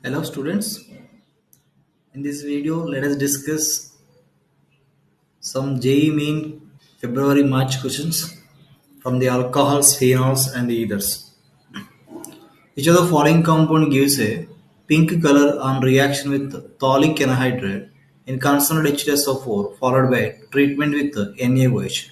Hello students, in this video let us discuss some JEE Main February March questions from the alcohols, phenols and the ethers. Which of the following compound gives a pink color on reaction with thallic anhydride in concentrated H2SO4 followed by treatment with NaOH?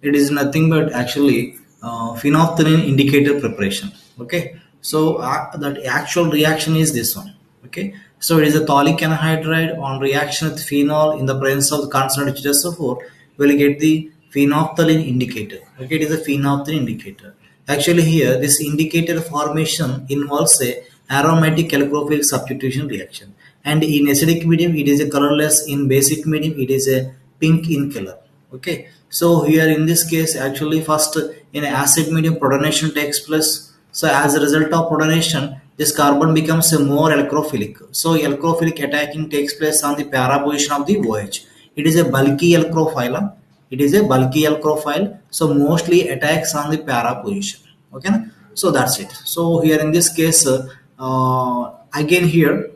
It is nothing but actually phenolphthalein indicator preparation. Okay, so that actual reaction is this one. Okay, so it is a thallic anhydride on reaction with phenol in the presence of the concentrated H2SO4 will get the phenolphthalein indicator. Okay, it is a phenolphthalein indicator. Actually, here this indicator formation involves a aromatic alcophilic substitution reaction, and in acidic medium it is a colorless. In basic medium it is a pink in color. Okay, so here in this case, actually first in acid medium protonation takes place. So as a result of protonation, this carbon becomes a more alcophilic. So alcophilic attacking takes place on the para position of the OH. It is a bulky alcophile. It is a bulky alcophile, so mostly attacks on the para position. Okay, so that's it. So here in this case, again here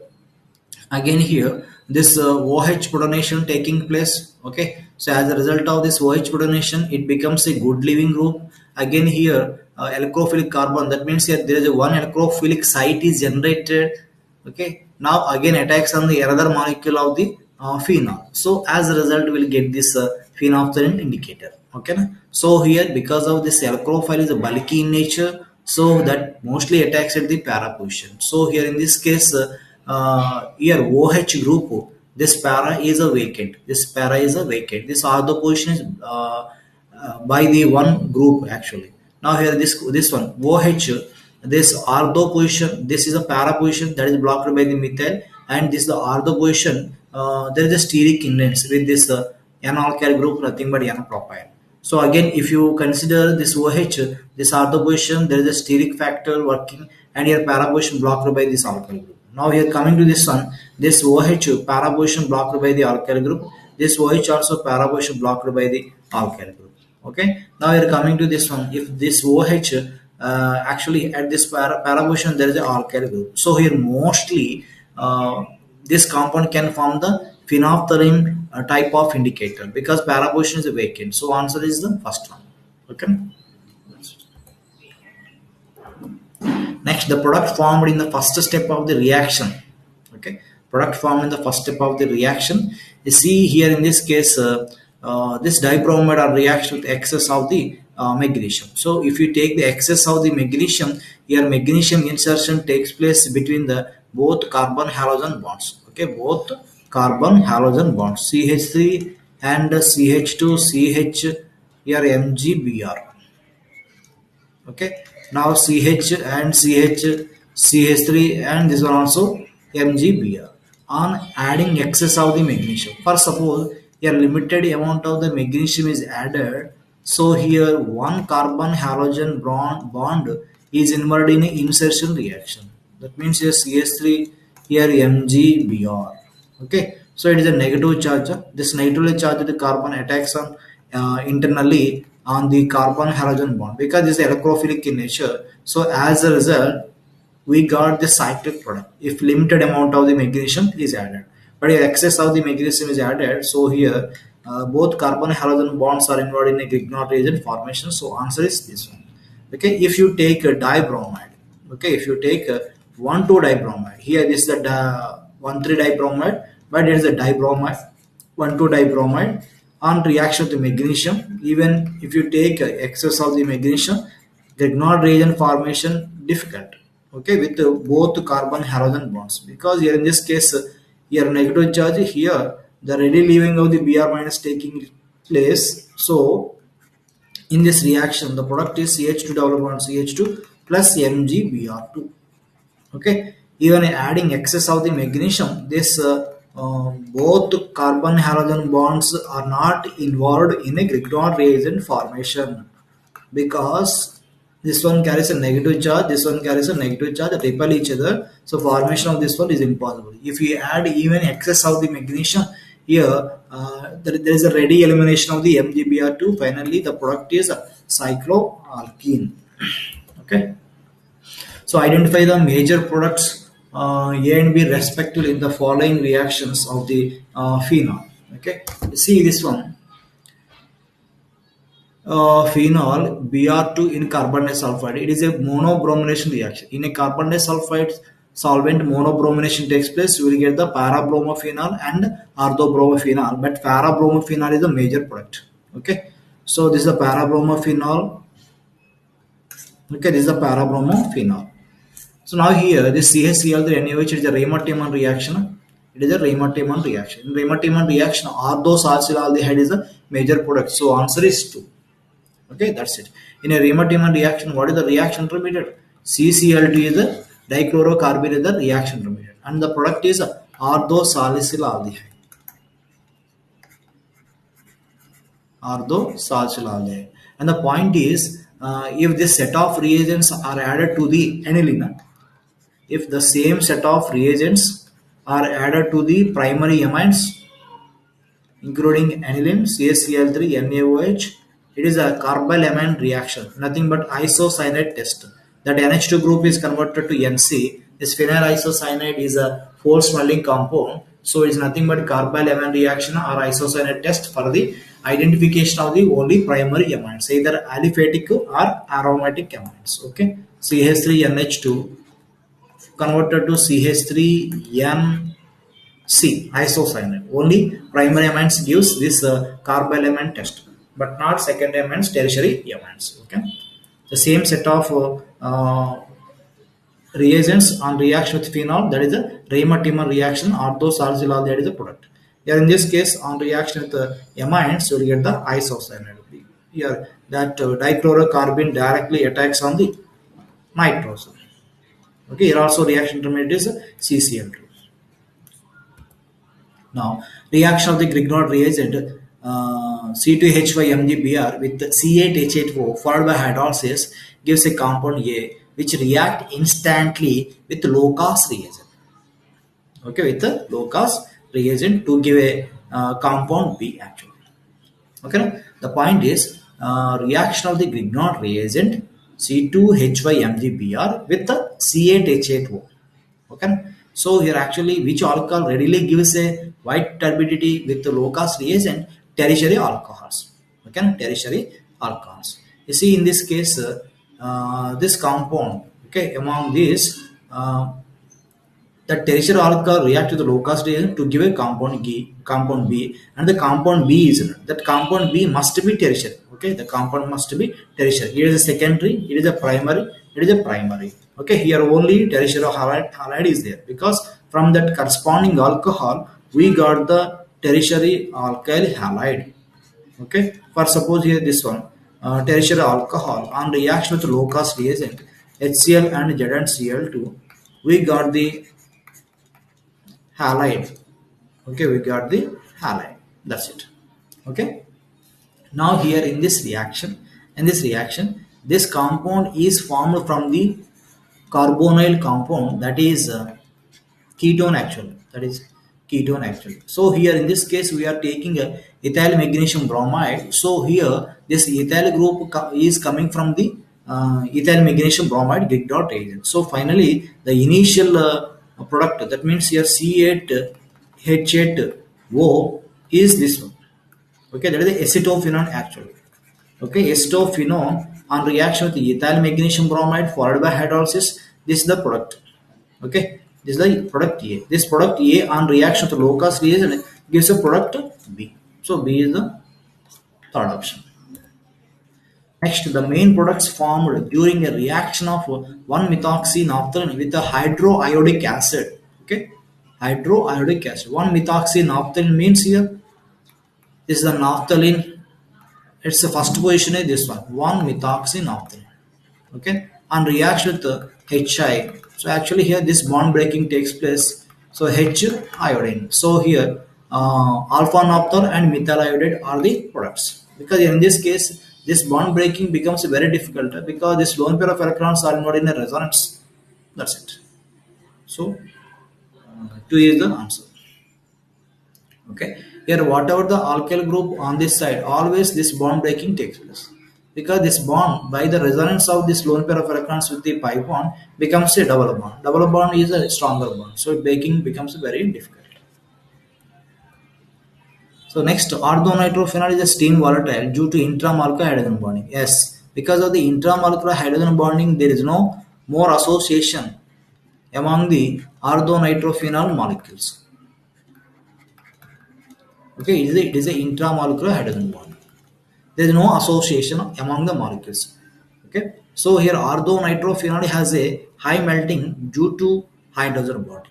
this OH protonation taking place. Okay, so as a result of this OH protonation, it becomes a good leaving group. Again here alcophilic carbon, that means here there is a one alcophilic site is generated. Okay, now again attacks on the another molecule of the phenol, so as a result we'll get this phenolphthalein indicator. Okay, so here because of this alcophile is a bulky in nature, so that mostly attacks at the para position. So here in this case, here OH group, this para is a vacant. This para is a vacant. This ortho position is by the one group actually. Now here this one OH, this ortho position, this is a para position that is blocked by the methyl, and this is the ortho position. There is a steric indents with this N alkyl group, nothing but N propyl. So again, if you consider this OH, this ortho position, there is a steric factor working, and here para position blocked by this alkyl group. Now here coming to this one, this OH para position blocked by the alkyl group. This OH also para position blocked by the alkyl group. Okay. Now here coming to this one, if this OH actually at this para position there is an alkyl group. So here mostly this compound can form the phenolphthalein type of indicator because para position is vacant. So answer is the first one. Okay. Next, the product formed in the first step of the reaction. Okay, product formed in the first step of the reaction. You see here in this case, this dibromide are reaction with excess of the magnesium. So if you take the excess of the magnesium, here magnesium insertion takes place between the both carbon halogen bonds. Okay, both carbon halogen bonds CH3 and CH2 CH here MgBr. Okay, now CH and CH3 and this one also MgBr on adding excess of the magnesium. For suppose a limited amount of the magnesium is added, so here one carbon halogen bond is involved in an insertion reaction. That means here CH3 here MgBr. Okay, so it is a negative charge. This negatively charged carbon attacks on internally on the carbon halogen bond because this is electrophilic in nature. So as a result, we got the cyclic product if limited amount of the magnesium is added. But if excess of the magnesium is added, so here both carbon halogen bonds are involved in a Grignard reagent formation. So answer is this one. Okay, if you take a dibromide, okay, if you take a 1,2-dibromide, here this is the 1,3-dibromide, but it is a dibromide, 1,2-dibromide on reaction to magnesium. Even if you take excess of the magnesium, Grignard reagent formation difficult. Okay, with both carbon halogen bonds, because here in this case here negative charge, here the ready leaving of the Br minus taking place. So in this reaction the product is CH2 double bond CH2 plus MgBr2. Okay, even adding excess of the magnesium, this both carbon halogen bonds are not involved in a Grignard reagent formation because this one carries a negative charge, this one carries a negative charge, that repel each other. So formation of this one is impossible. If you add even excess of the magnesium, here there is a ready elimination of the MgBr2. Finally, the product is cycloalkene. Okay. So identify the major products A and B respectively in the following reactions of the phenol. Okay, see this one. Phenol Br2 in carbon disulfide. It is a monobromination reaction. In a carbon disulfide solvent, monobromination takes place. You will get the parabromophenol and orthobromophenol. But parabromophenol is the major product. Okay, so this is the parabromophenol. Okay, this is the parabromophenol. So now here this CHCl3 NaOH is a Raymond-Tiemann reaction. It is a Raymond-Tiemann reaction. In Raymond-Tiemann reaction, orthosalcylaldehyde is a major product. So answer is 2. Okay, that's it. In a Raymond-Tiemann reaction, what is the reaction intermediate? CCl2 is the dichlorocarbon is the reaction intermediate, and the product is orthosalcylaldehyde. Orthosalcylaldehyde. And the point is, if this set of reagents are added to the aniline, if the same set of reagents are added to the primary amines, including aniline, CaCl3, NaOH, it is a carbylamine reaction, nothing but isocyanate test. That NH2 group is converted to NC. This phenyl isocyanate is a foul smelling compound, so it is nothing but carbylamine reaction or isocyanate test for the identification of the only primary amines, either aliphatic or aromatic amines. Okay, CH3NH2 converted to CH3N C isocyanate. Only primary amines gives this carbylamine test, but not secondary amines, tertiary amines. Okay, the same set of reagents on reaction with phenol, that is a Raymond-Tiemann reaction. Orthosalcylaldehyde is a product. Here in this case, on reaction with amines, you will get the isocyanate. Here that dichlorocarbon directly attacks on the nitrogen. Okay, here also reaction intermediate is CCl2. Now, reaction of the Grignard reagent C2H5MgBr with C8H8O followed by hydrolysis gives a compound A which react instantly with low-cost reagent. Okay, with the low-cost reagent to give a compound B actually. Okay, the point is reaction of the Grignard reagent C2H5MgBr with the C8H8O. Okay, so here actually which alcohol readily gives a white turbidity with the low cost reagent? Tertiary alcohols. Okay, tertiary alcohols. You see in this case this compound, okay, among these the tertiary alcohol react to the low cost reagent to give a compound B, and the compound B is that compound B must be tertiary. Okay, the compound must be tertiary. Here is a secondary, it is a primary, it is a primary. Okay, here only tertiary halide is there because from that corresponding alcohol we got the tertiary alkyl halide. Okay, for suppose here this one tertiary alcohol on reaction with low cost reagent HCl and ZnCl2, we got the halide. Okay, we got the halide. That's it. Okay. Now here in this reaction, this compound is formed from the carbonyl compound, that is ketone actually. That is ketone actually. So here in this case we are taking a ethyl magnesium bromide. So here this ethyl group is coming from the ethyl magnesium bromide Grignard reagent. So finally the initial product, that means here C8H8O is this one. Okay, that is the acetophenone actually. Okay, acetophenone on reaction with ethyl magnesium bromide followed by hydrolysis, this is the product. Okay, this is the product A. This product A on reaction with low cost reagent gives a product B. So B is the third option. Next, the main products formed during a reaction of 1-methoxynaphthalene with a hydroiodic acid. Okay, hydroiodic acid. 1-methoxynaphthalene means here this is the naphthalene. Its the first position is this one, 1-methoxynaphthalene. Okay, on reaction with the HI. So actually here this bond breaking takes place. So H iodine. So here alpha naphtha and methyl iodide are the products, because in this case this bond breaking becomes very difficult because this lone pair of electrons are not in a resonance. That's it. So 2 is the answer. Okay, here whatever the alkyl group on this side, always this bond breaking takes place. because this bond by the resonance of this lone pair of electrons with the pi bond becomes a double bond. Double bond is a stronger bond, so breaking becomes very difficult. So next, orthonitrophenol is a steam volatile due to intramolecular hydrogen bonding. Yes, because of the intramolecular hydrogen bonding, there is no more association among the orthonitrophenol molecules. Okay, it is a intramolecular hydrogen bond. There is no association among the molecules. Okay, so here orthonitrophenol has a high melting due to hydrogen bond.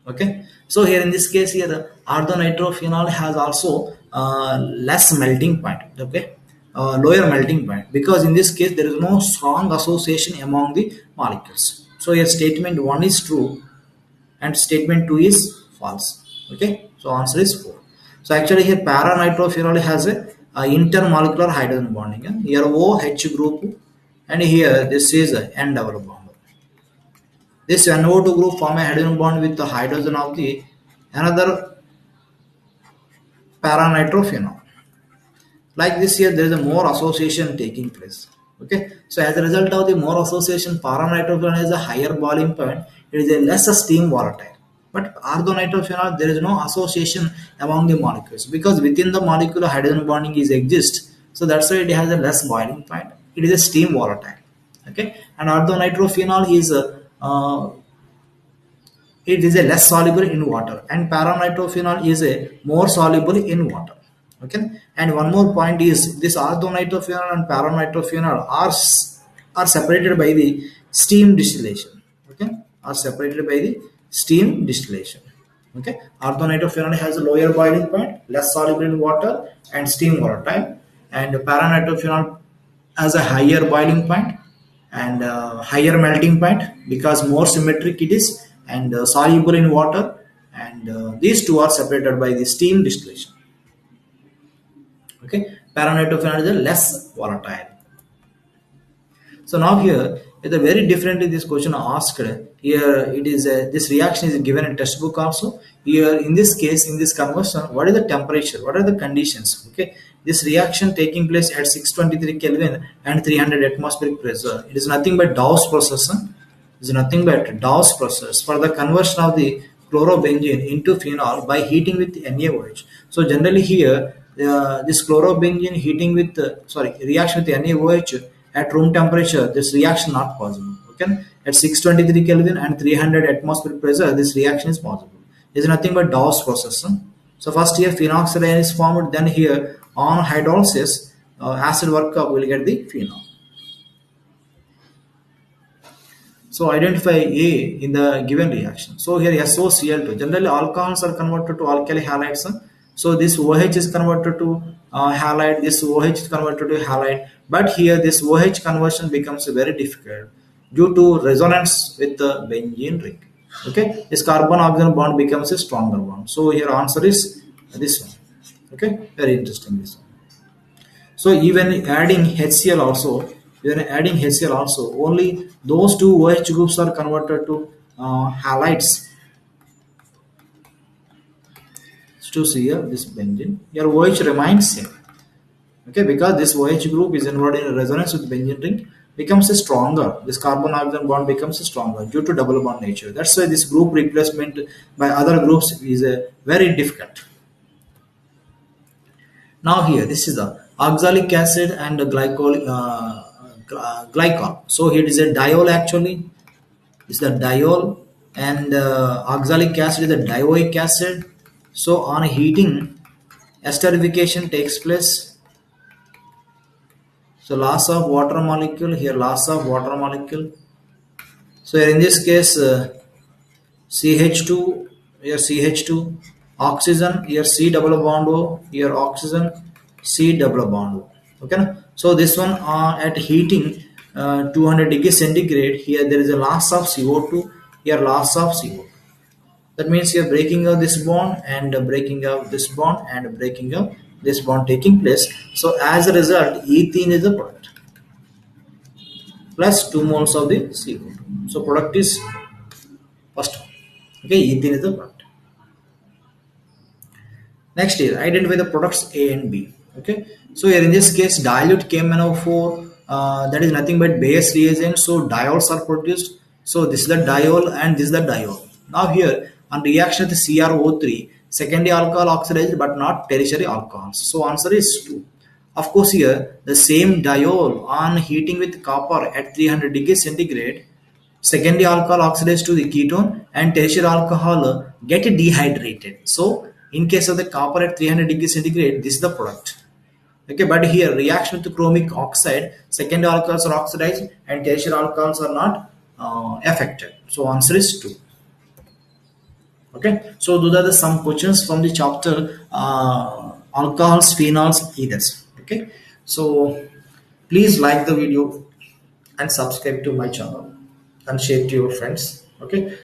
Okay, so here in this case here orthonitrophenol has also less melting point. Okay, lower melting point, because in this case there is no strong association among the molecules. So here statement 1 is true and statement 2 is false. Okay, so answer is 4. So actually here para-nitrophenol has a intermolecular hydrogen bonding. Here OH group, and here this is a N double bond. This NO2 group form a hydrogen bond with the hydrogen of the another para-nitrophenol. Like this here, there is a more association taking place. Okay, so as a result of the more association, para-nitrophenol has a higher boiling point. It is a less steam volatile. But orthonitrophenol, there is no association among the molecules, because within the molecule hydrogen bonding is exists. So that's why it has a less boiling point. It is a steam volatile. Okay, and orthonitrophenol is it is a less soluble in water, and para-nitrophenol is a more soluble in water. Okay, and one more point is this orthonitrophenol and para-nitrophenol are separated by the steam distillation. Okay, are separated by the steam distillation. Okay, orthonitrophenol has a lower boiling point, less soluble in water, and steam volatile, and para-nitrophenol has a higher boiling point and higher melting point, because more symmetric it is, and soluble in water, and these two are separated by the steam distillation. Okay, para-nitrophenol is a less volatile. So now here it is very differently this question asked. Here it is this reaction is given in textbook also. Here in this case, in this conversion, what is the temperature, what are the conditions? Okay, this reaction taking place at 623 Kelvin and 300 atmospheric pressure. It is nothing but Dawes process. It is nothing but Dawes process for the conversion of the chlorobenzene into phenol by heating with NaOH. So generally here this chlorobenzene heating with reaction with NaOH at room temperature, this reaction not possible. Okay, at 623 Kelvin and 300 atmospheric pressure, this reaction is possible. It is nothing but Dawes process. So first here phenoxide ion is formed, then here on hydrolysis acid workup will get the phenol. So identify A in the given reaction. So here SOCl2. Generally alcohols are converted to alkali halides. So this OH is converted to halide. This OH is converted to halide. But here this OH conversion becomes very difficult due to resonance with the benzene ring. Okay, this carbon-oxygen bond becomes a stronger bond. So here answer is this one. Okay, very interesting this one. So even adding HCl also. Only those two OH groups are converted to halides. To see here this benzene, your OH remains same. Okay, because this OH group is involved in resonance with benzene ring, becomes stronger. This carbon-oxygen bond becomes stronger due to double bond nature. That's why this group replacement by other groups is very difficult. Now here this is the oxalic acid and glycol. So here it is a diol actually. It's the diol, and oxalic acid is the dioic acid. So on heating, esterification takes place. So loss of water molecule, here loss of water molecule. So here in this case CH2, here CH2, oxygen, here C double bond O, here oxygen, C double bond O. Okay, so this one at heating 200 degrees centigrade, here there is a loss of CO2, here loss of CO2. That means you are breaking up this bond and breaking up this bond and breaking up this bond taking place. So as a result, ethene is the product plus 2 moles of the CO2. So product is first one. Okay, ethene is the product. Next is identify the products A and B. Okay, so here in this case dilute KMnO4, that is nothing but base reagent, so diols are produced. So this is the diol and this is the diol. Now here on reaction with CrO3, secondary alcohol oxidized but not tertiary alcohols, so answer is 2. Of course here the same diol on heating with copper at 300 degrees centigrade, secondary alcohol oxidized to the ketone and tertiary alcohol get dehydrated. So in case of the copper at 300 degrees centigrade, this is the product. Okay, but here reaction with chromic oxide, secondary alcohols are oxidized and tertiary alcohols are not affected. So answer is 2. Okay, so those are the some questions from the chapter alcohols, phenols, ethers. Okay, so please like the video and subscribe to my channel and share to your friends. Okay.